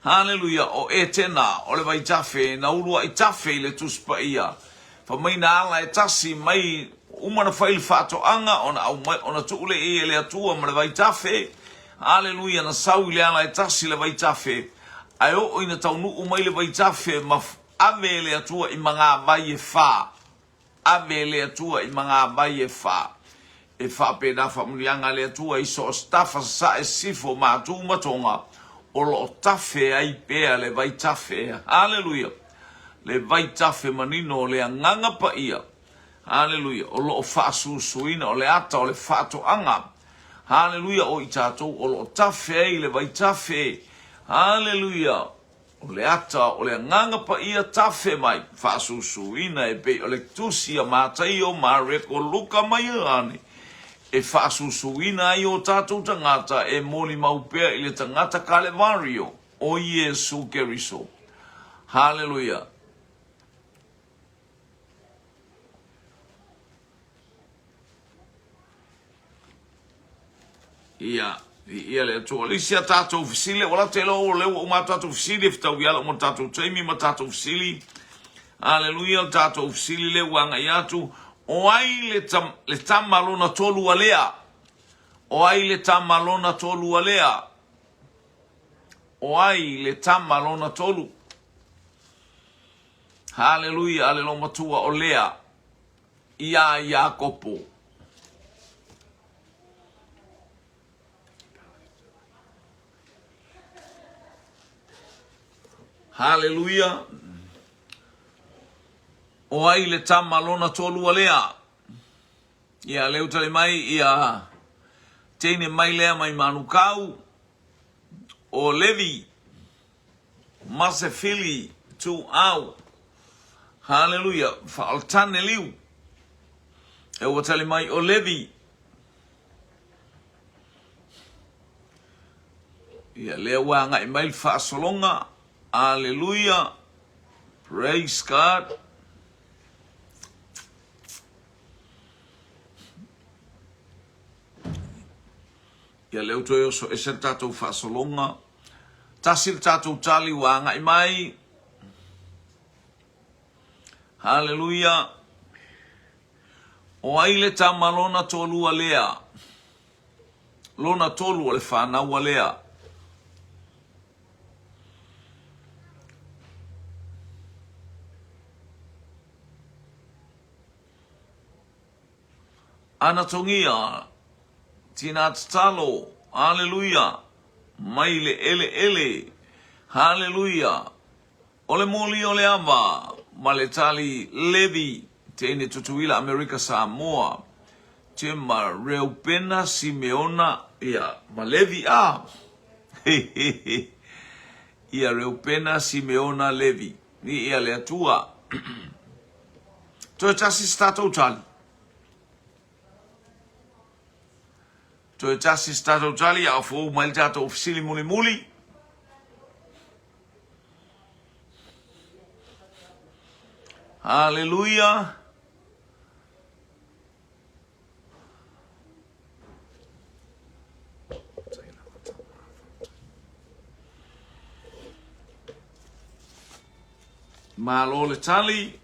Hallelujah. O e tena. O le vai tafe. Na ulua i tafe le tuspa ia. Fa mai na ala e tasi mai. Umana fail fato anga. Ona tuule e le atua ma le vai tafe. Hallelujah. Na sau le ala e tasi le vai tafe. Ai o ina taunu umai le vai tafe. Ma ave le atua i mga vai e fa. Ave le atua i mga vai e fa. E whape na whamunianga le atua i so stafa sa e sifo mātu matonga o lo tafe ai pēa le vai tafe. Hallelujah. Le vai tafe manino le anganga pa ia. Hallelujah. O lo whaasu suina o le ata o le whaato anga. Hallelujah. O i tātou o lo tafe ai le vai tafe. Hallelujah. O le ata o le anganga pa ia tafe mai. Whaasu suina e pe o le tusia mātai o mareko luka mai ane. E whaasusuina ai o tātou tangata e moli maupea i le tangata Kalevario o Iesu Keriso. Hallelujah. Ia le atua. Lisia tātou fisile, wala te lo o leo o ma tātou fisile, fitau iala o ma tātou taimi ma tātou fisile. Hallelujah, tātou fisile le wanga iatu. O ai le tamalona tolu alea. O ai le tamalona tolu alea. O ai le tamalona tolu. Hallelujah, alelo matua o lea. Ia Iakopo. Hallelujah. O ai le tamalona tolu alea. Ia leu tale mai ia teine mai lea mai manukau o Levi Masefili tu au. Hallelujah. Fa'altane liu. E o tale mai o Levi. Ia lea wa ngai mai fa'asolonga. Hallelujah. Praise God. Ia leu to yo so ese tatou fa'asolonga. Tasil tatou tali wa ngai mai. Hallelujah. O aile tamalona tolu alea. Lona tolu le whanau alea. Anatongia. Tina talo. Hallelujah. Maile ele. Hallelujah. Ole moli ole ava. Maletali Levi. Tene tutuila Amerika Samoa. Tema Reupena Simeona. Ia. Malevi a. Ia Reupena Simeona Levi. Ni ia lea tua. Toi tasi stato tali. Toi tasi stato tali. A fu mail tato ofisili muli. Hallelujah. Malo le tali.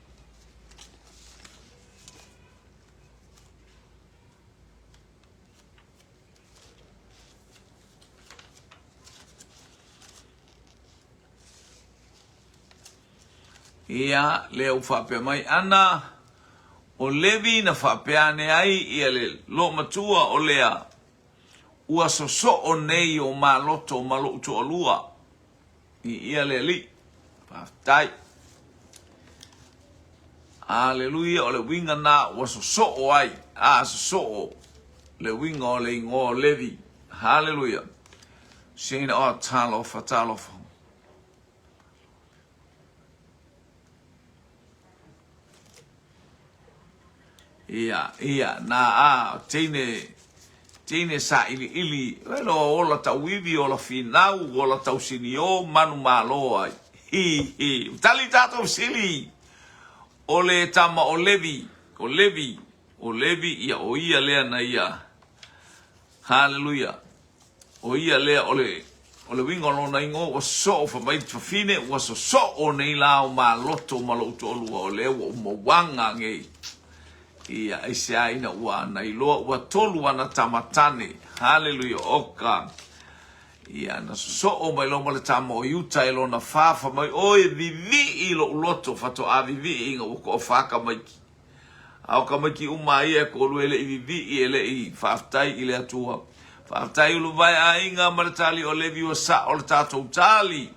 Ia leo whapea mai ana. O Levi na whapeane ai ia le lo matua o lea. Ua so o nei o maloto o maloto o lua. Ia le li. Whaftai. Hallelujah. O le winga na ua so o ai. So o le winga o le ingo o Levi. Hallelujah. Sina o talofa. Ia, na tine sa ili, welo ola tau iwi, ola finau, ola tau sinio, manu malo ai. Tali tato sili, ole tama o Levi, ia, o ia lea na ia. Hallelujah. O ia lea ole wingo lona ingo, wa so fa mai fine, wa so o nei lao ma loto olua o lea, wa umawanga ngei. Ia isia ina ua na iloa ua tolu ana tamatane. Hallelujah. Oka. Ia na so o mai lo male tamo o yuta ilo na fafa mai oe vivi ilo uloto fato a vivi inga uko o faka maiki. Au ka maiki uma ia ko luele i vivi ele i faftai ile atua. Faftai ulu vai a inga maratali o Levi o sa o le tato utali.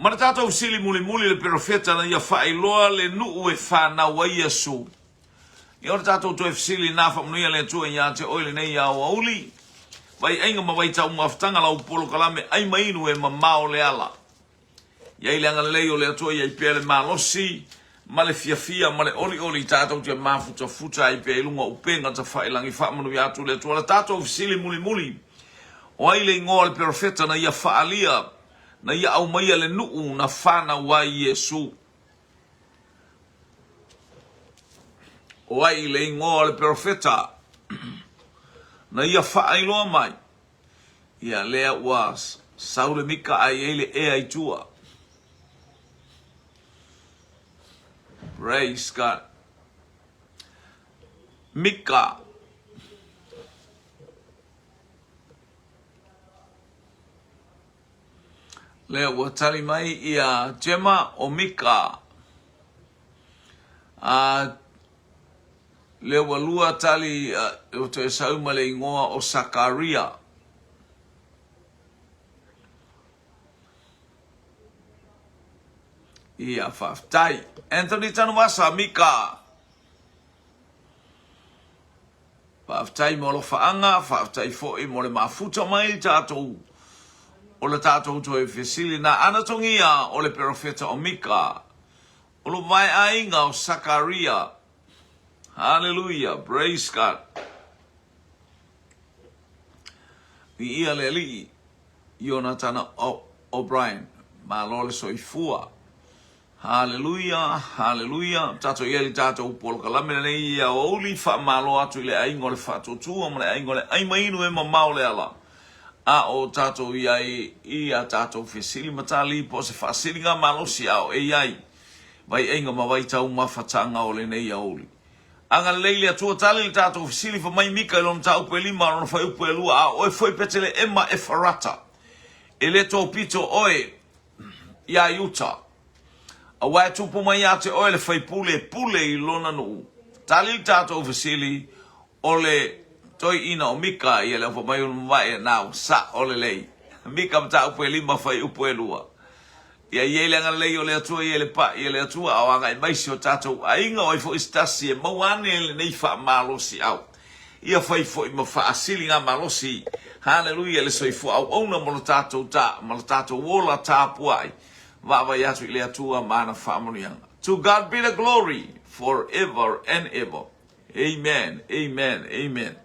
Maratato usili muli le profeta na ia failoa le nuu e whana wa Yesu. I ora tātou tu e fisili nā whamnuia le tua i te oile nei au auli. Vai ainga ma vai tau maftanga lau polo kalame ai mainu e ma mao le ala. Iai le anga leo le atua i pele malosi, ma le fia, ma le oli tātou te mafuta i pe ilunga upenga ta whailangi whamanu i atu le tua. La tātou fisili muli. O ai le ingoa le profeta na ia whaalia, na ia au maia le nuu na whana wa Yesu. O ai le ingoa le profeta na ia whaailoa mai. Ia lea was saule mika ai ele e ai tua. Praise God. Mika. Lea ua tali mai ia Jema o Mika. Lea ua lua tali o te sauma le ingoa o Sakaria. Ia whaftai. Anthony Tanuvasa, Mika. Whaaftai mo lo whaanga, whaaftai fo'i mo le mafuta mai tātou. O le tātou toi fesili na anatongia o le profeta o Mika. O lo mai ainga o Sakaria. Hallelujah, praise God. Ni ia le li, Jonathan O'Brien, ma lo le soifua. Hallelujah, hallelujah. Tato yeli tato upolo kalame le ia oli fa malo atu le aingo le fatu tu o le aingo le ai mainu e mamau le ala. A o tato ia tato fesili matali po se fasili nga malo si au e ai. Vai aingo ma vai tau mafatanga o le nei oli. Anga leile atu tali le tato fesili fa mai mika lo tau pe lima lo fa upu lua a o foi petele emma e farata. Ele to pito oe ia Utah. A wai tupu mai ate oe le fai pule I lona nuu. Tali tato fesili o le toi ina o Mika I le ofa mai unu mai nao sa o le lei. Mika mta upu e lima fai upu e lua. Ia iele anga lei o le atua iele pa iele atua au anga I maisi o tato a inga o ifo istasi e mauane le nei fa malosi au. Ia fai fo I mafa asili nga malosi. Hallelujah le soifu au ona mo tato ta mo tato wola ta puai. Vava yatu ile atua mana famurianga. To God be the glory forever and ever. Amen, amen, amen.